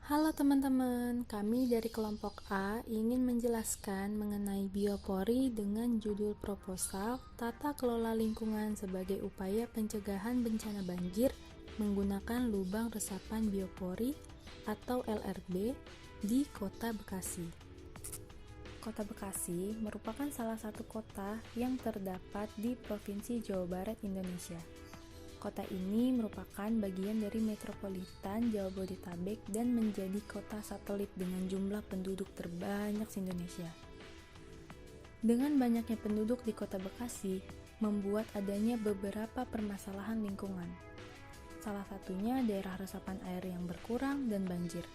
Halo teman-teman, kami dari kelompok A ingin menjelaskan mengenai biopori dengan judul proposal Tata Kelola Lingkungan sebagai upaya pencegahan bencana banjir menggunakan lubang resapan biopori atau LRB di Kota Bekasi. Kota Bekasi merupakan salah satu kota yang terdapat di Provinsi Jawa Barat, Indonesia. Kota ini merupakan bagian dari metropolitan Jabodetabek dan menjadi kota satelit dengan jumlah penduduk terbanyak se-Indonesia. Dengan banyaknya penduduk di Kota Bekasi, membuat adanya beberapa permasalahan lingkungan. Salah satunya daerah resapan air yang berkurang dan banjir.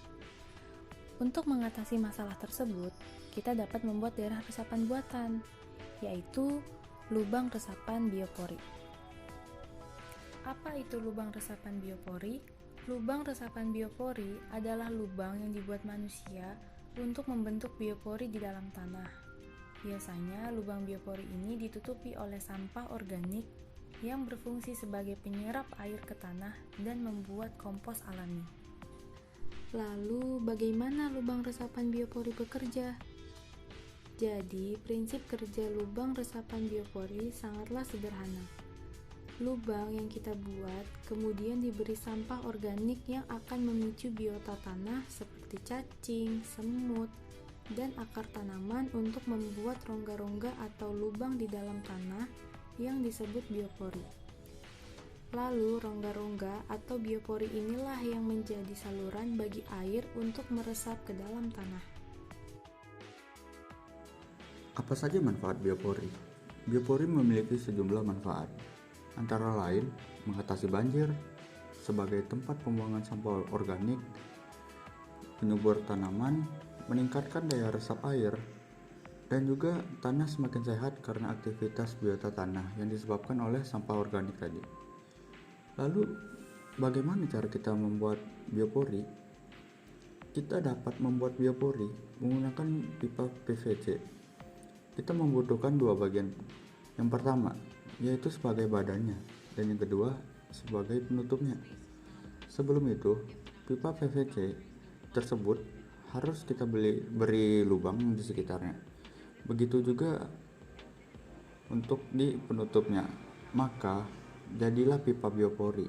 Untuk mengatasi masalah tersebut, kita dapat membuat daerah resapan buatan, yaitu lubang resapan biopori. Apa itu lubang resapan biopori? Lubang resapan biopori adalah lubang yang dibuat manusia untuk membentuk biopori di dalam tanah. Biasanya lubang biopori ini ditutupi oleh sampah organik yang berfungsi sebagai penyerap air ke tanah dan membuat kompos alami. Lalu, bagaimana lubang resapan biopori bekerja? Jadi, prinsip kerja lubang resapan biopori sangatlah sederhana. Lubang yang kita buat kemudian diberi sampah organik yang akan memicu biota tanah seperti cacing, semut, dan akar tanaman untuk membuat rongga-rongga atau lubang di dalam tanah yang disebut biopori. Lalu rongga-rongga atau biopori inilah yang menjadi saluran bagi air untuk meresap ke dalam tanah. Apa saja manfaat biopori? Biopori memiliki sejumlah manfaat, antara lain mengatasi banjir, sebagai tempat pembuangan sampah organik, penyubur tanaman, meningkatkan daya resap air, dan juga tanah semakin sehat karena aktivitas biota tanah yang disebabkan oleh sampah organik tadi. Lalu, bagaimana cara kita membuat biopori? Kita dapat membuat biopori menggunakan pipa PVC. Kita membutuhkan dua bagian. Yang pertama, yaitu sebagai badannya, dan yang kedua sebagai penutupnya. Sebelum itu, pipa PVC tersebut harus kita beri lubang di sekitarnya. Begitu juga untuk di penutupnya. Maka jadilah pipa biopori.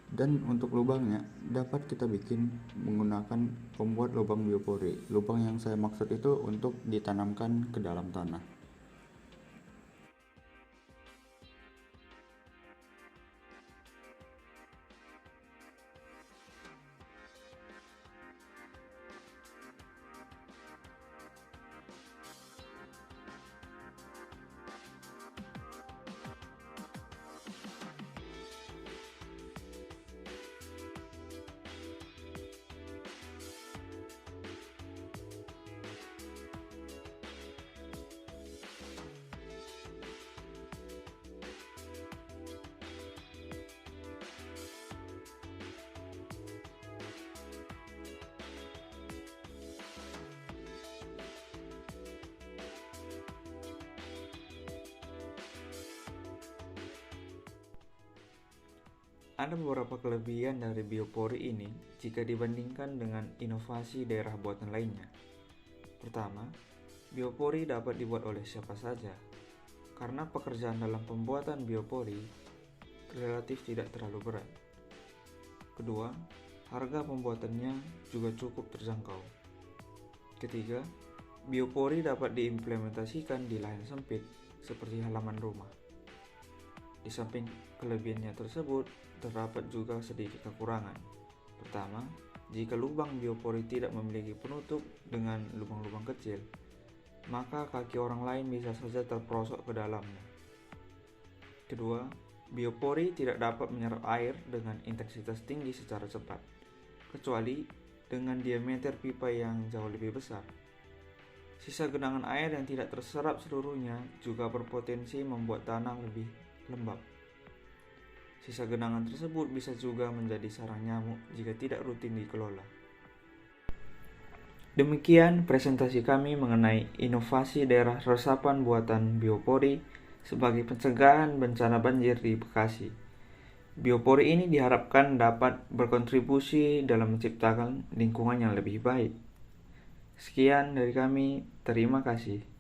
Dan untuk lubangnya dapat kita bikin menggunakan pembuat lubang biopori. Lubang yang saya maksud itu untuk ditanamkan ke dalam tanah. Ada beberapa kelebihan dari biopori ini jika dibandingkan dengan inovasi daerah buatan lainnya. Pertama, biopori dapat dibuat oleh siapa saja, karena pekerjaan dalam pembuatan biopori relatif tidak terlalu berat. Kedua, harga pembuatannya juga cukup terjangkau. Ketiga, biopori dapat diimplementasikan di lahan sempit seperti halaman rumah. Di samping kelebihannya tersebut, terdapat juga sedikit kekurangan. Pertama, jika lubang biopori tidak memiliki penutup dengan lubang-lubang kecil, maka kaki orang lain bisa saja terperosok ke dalamnya. Kedua, biopori tidak dapat menyerap air dengan intensitas tinggi secara cepat, kecuali dengan diameter pipa yang jauh lebih besar. Sisa genangan air yang tidak terserap seluruhnya juga berpotensi membuat tanah lebih lembab. Sisa genangan tersebut bisa juga menjadi sarang nyamuk jika tidak rutin dikelola. Demikian presentasi kami mengenai inovasi daerah resapan buatan biopori sebagai pencegahan bencana banjir di Bekasi. Biopori ini diharapkan dapat berkontribusi dalam menciptakan lingkungan yang lebih baik. Sekian dari kami, terima kasih.